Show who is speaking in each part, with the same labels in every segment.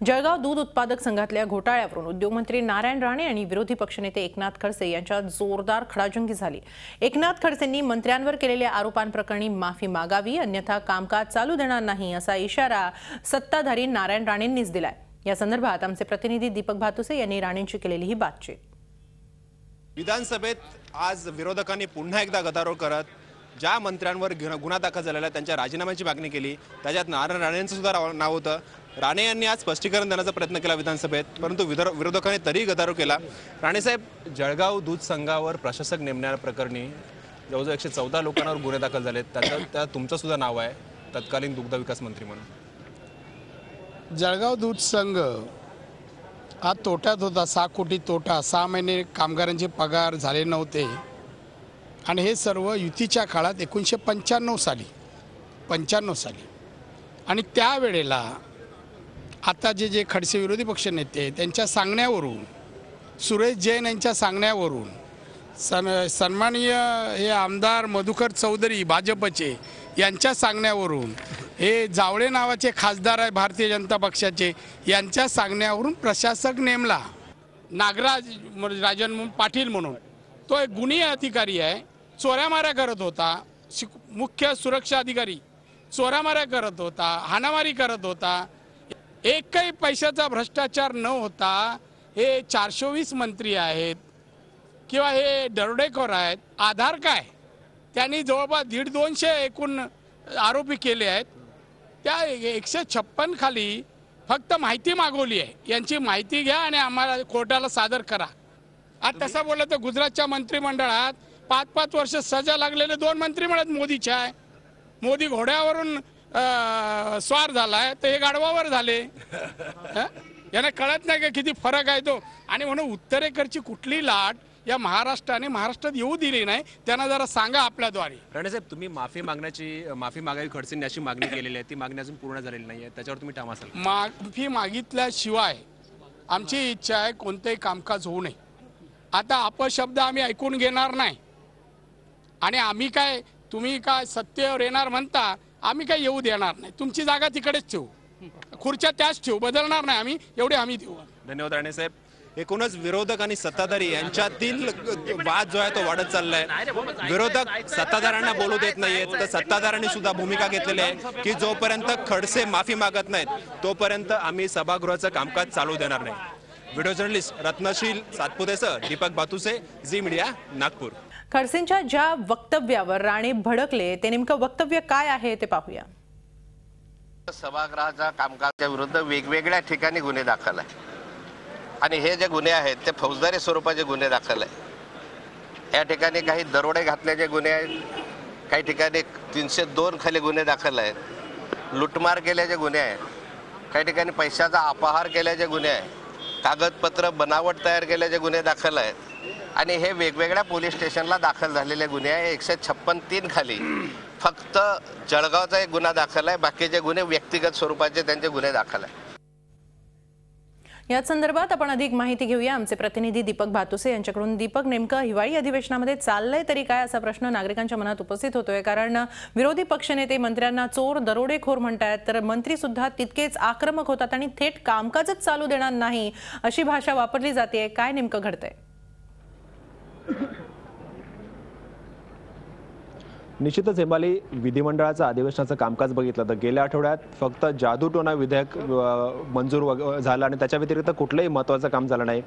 Speaker 1: जळगाव दूध उत्पादक संघातल्या घोटाळ्यावरून उद्योगमंत्री नारायण राणे आणि विरोधी पक्षनेते एकनाथ खडसे यांच्यात जोरदार खडाजंगी झाली। एकनाथ खडसेंनी मंत्र्यांवर केलेल्या आरोपांप्रकरणी माफी मागावी, अन्यथा कामकाज चालू देणार नाही असा इशारा सत्ताधारी नारायण राणेंनीच दिलाय। या संदर्भात आमचे प्रतिनिधी दीपक भातुसे यांनी राणेंची केलेली ही बातचीत।
Speaker 2: विधानसभेत आज विरोधकांनी पुन्हा एकदा गदारोळ करत ज्या मंत्र्यांवर गुन्हा दाखल झालेला त्यांच्या राजीनाम्याची मागणी केली, त्याच्यात नारायण राणेंचं सुद्धा नाव होतं। राणे यांनी आज स्पष्टीकरण देण्याचा प्रयत्न केला विधानसभेत, परंतु विरोधकांनी तरीही गदारोळ केला। राणे साहेब, जळगाव दूध संघावर प्रशासक नेमण्याप्रकरणी जवळजवळ 114 लोकांवर गुन्हे दाखल झालेत, त्यात तुमचं सुद्धा नाव आहे तत्कालीन दुग्ध विकास मंत्री म्हणून।
Speaker 3: जळगाव दूध संघ हा तोट्यात होता, 6 कोटी तोटा, 6 महिने कामगारांचे पगार झाले नव्हते आणि हे सर्व युतीच्या काळात 1995 साली आणि त्यावेळेला आता जे खडसे विरोधी पक्ष नेते त्यांच्या सांगण्यावरून, सुरेश जैन यांच्या सांगण्यावरून, सन्माननीय हे आमदार मधुकर चौधरी भाजपचे यांच्या सांगण्यावरून, हे जावळे नावाचे खासदार आहे भारतीय जनता पक्षाचे, यांच्या सांगण्यावरून प्रशासक नेमला नागराज राजन पाटील म्हणून। तो एक गुन्हे अधिकारी आहे, चोऱ्यामाऱ्या करत होता, मुख्य सुरक्षा अधिकारी चोऱ्यामाऱ्या करत होता, हाणामारी करत होता, एकही पैशाचा भ्रष्टाचार न होता हे 420 मंत्री आहेत किंवा हे दरोडेखोर आहेत। आधार काय, त्यांनी जवळपास 150-200 एकूण आरोपी केले आहेत। त्या 156 खाली फक्त माहिती मागवली आहे, यांची माहिती घ्या आणि आम्हाला कोर्टाला सादर करा। आज तसं बोललं तर गुजरातच्या मंत्रिमंडळात 5-5 वर्ष सजा लागलेले 2 मंत्रिमंडळात मोदीच्या आहे। मोदी घोड्यावरून स्वार झालाय, तर हे गाढवावर झाले। यांना कळत नाही का किती फरक आहे तो। आणि म्हणून उत्तरेकडची कुठली लाट या महाराष्ट्रात येऊ दिली नाही, त्यांना जरा सांगा आपल्याद्वारे।
Speaker 2: राणे साहेब, तुम्ही माफी मागावी खडसेंनी अशी मागणी केलेली आहे, ती मागणी अजून पूर्ण झालेली नाही आहे, त्याच्यावर तुम्ही ठाम असाल?
Speaker 3: माफी मागितल्याशिवाय आमची इच्छा आहे कोणतेही कामकाज होऊ नये। आता अपशब्द आम्ही ऐकून घेणार नाही आणि आम्ही काय, तुम्ही काय सत्तेवर येणार म्हणता, आम्ही काय येऊ देणार नाही। तुमची जागा तिकडेच ठेवू, खुर्च्या त्याच ठेवू, बदलणार नाही आम्ही, एवढे आम्ही देऊ।
Speaker 2: धन्यवाद राणे साहेब। एकूणच विरोधक आणि सत्ताधारी यांच्यातील वाद जो आहे तो वाढत चाललाय। विरोधक सत्ताधाऱ्यांना बोलू देत नाहीयेत, तर सत्ताधाऱ्यांनी सुद्धा भूमिका घेतलेली आहे की जोपर्यंत खडसे माफी मागत नाहीत तोपर्यंत आम्ही सभागृहाचं कामकाज चालू देणार नाही। व्हिडिओ जर्नलिस्ट रत्नशील सातपुतेसह दीपक भातुसे, झी मीडिया, नागपूर।
Speaker 1: खडसेंच्या ज्या वक्तव्यावर राणे भडकले ते नेमकं वक्तव्य काय आहे ते पाहूया।
Speaker 4: सभागृहाच्या कामकाजाच्या विरुद्ध वेगवेगळ्या ठिकाणी गुन्हे दाखल आहे आणि हे जे गुन्हे आहेत ते फौजदारी स्वरूपाचे गुन्हे दाखल आहे। या ठिकाणी काही दरोडे घातल्याचे गुन्हे आहेत, काही ठिकाणी 302 खाली गुन्हे दाखल आहेत, लुटमार केल्याचे गुन्हे आहेत, काही ठिकाणी पैशाचा अपहार केल्याचे गुन्हे आहेत, कागदपत्र बनावट तयार केल्याचे गुन्हे दाखल आहेत आणि हे वेगवेगळ्या पोलीस स्टेशनला दाखल झालेले गुन्हे आहे। 156-3 खाली फक्त जळगावचा एक गुन्हा दाखल आहे, बाकीचे गुन्हे व्यक्तिगत स्वरूपाचे त्यांचे गुन्हे दाखल आहे।
Speaker 1: या संदर्भात आपण अधिक माहिती घेऊया आमचे प्रतिनिधी दीपक भातुसे यांच्याकडून। दीपक, नेमकं हिवाळी अधिवेशनामध्ये चाललंय तरी काय असा प्रश्न नागरिकांच्या मनात उपस्थित होतोय, कारण विरोधी पक्षनेते मंत्र्यांना चोर दरोडेखोर म्हणतात, तर मंत्री सुद्धा तितकेच आक्रमक होतात आणि थेट कामकाजच चालू देणार नाही अशी भाषा वापरली जाते। काय नेमकं घडतंय?
Speaker 5: निश्चितच हेमाली, विधिमंडळाचं अधिवेशनाचं कामकाज बघितलं तर गेल्या आठवड्यात फक्त जादूटोणा विधेयक मंजूर झालं आणि त्याच्या व्यतिरिक्त कुठलंही महत्त्वाचं काम झालं नाही।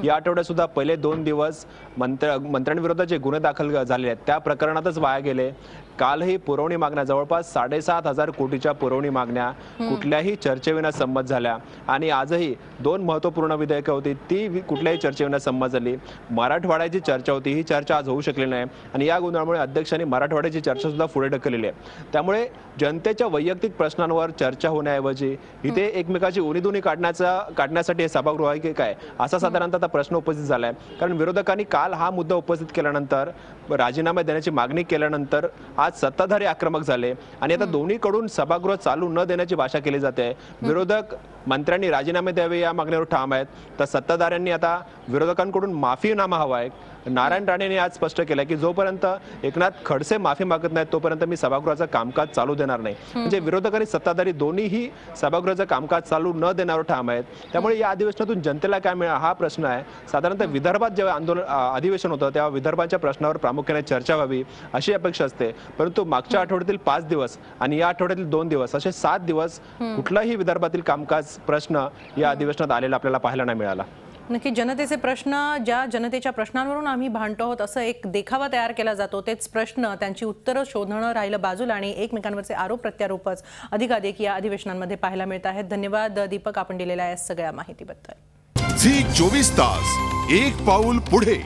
Speaker 5: या आठवड्यात सुद्धा पहिले 2 दिवस मंत्र्यांविरोधात जे गुन्हे दाखल झाले आहेत त्या प्रकरणातच वाया गेले। कालही पुरवणी मागण्या, जवळपास 7,500 कोटीच्या पुरवणी मागण्या कुठल्याही चर्चेविना संमत झाल्या आणि आजही 2 महत्त्वपूर्ण विधेयकं होती, ती कुठल्याही चर्चेविना संमत झाली। मराठवाड्याची चर्चा होती, ही चर्चा आज होऊ शकली नाही आणि या गोंधळामुळे अध्यक्षांनी मराठवाड्याची चर्चा सुद्धा पुढे ढकललेली आहे। त्यामुळे जनतेच्या वैयक्तिक प्रश्नांवर चर्चा होण्याऐवजी इथे एकमेकाची उणीधुणी काढण्यासाठी हे सभागृह आहे की काय असा साधारणतः प्रश्न उपस्थित झालाय। कारण विरोधकांनी काल हा मुद्दा उपस्थित केल्यानंतर, राजीनामा देण्याची मागणी केल्यानंतर आज सत्ताधारी आक्रमक झाले आणि आता दोन्हीकडून सभागृह चालू न देण्याची भाषा केली जाते। विरोधक मंत्र्यांनी राजीनामे द्यावे या मागणीवर ठाम आहेत, तर सत्ताधाऱ्यांनी आता विरोधकांकडून माफीनामा हवा आहे नारायण राणेंनी आज स्पष्ट केलं की जोपर्यंत एकनाथ खडसे माफी मागत नाहीत तोपर्यंत मी सभागृहाचं कामकाज चालू देणार नाही. म्हणजे विरोधक आणि सत्ताधारी दोन्हीही सभागृहाचं कामकाज चालू न देण्यावर ठाम आहेत. त्यामुळे या अधिवेशनातून जनतेला काय मिळालं हा प्रश्न आहे. साधारणतः विदर्भात जेव्हा अधिवेशन होतं तेव्हा विदर्भाच्या प्रश्नावर प्रामुख्याने चर्चा व्हावी अशी अपेक्षा असते. परंतु मागच्या आठवड्यातील 5 दिवस आणि या आठवड्यातील 2 दिवस असे 7 दिवस कुठलाही विदर्भातील कामकाज प्रश्न या अधिवेशनात आलेला आपल्याला पाहायला नाही मिळाला.
Speaker 1: नक्की जनतेचे प्रश्न, ज्या जनतेच्या प्रश्नांवरून आम्ही भांडतो आहोत असं एक देखावा तयार केला जातो, तेच प्रश्न त्यांची उत्तरं शोधणं राहिलं बाजूला आणि एकमेकांवरचे आरोप प्रत्यारोपच अधिकाधिक या अधिवेशनांमध्ये पाहायला मिळत आहेत. धन्यवाद दीपक, आपण दिलेल्या या सगळ्या माहितीबद्दल.
Speaker 6: झी 24 तास, एक पाऊल पुढे.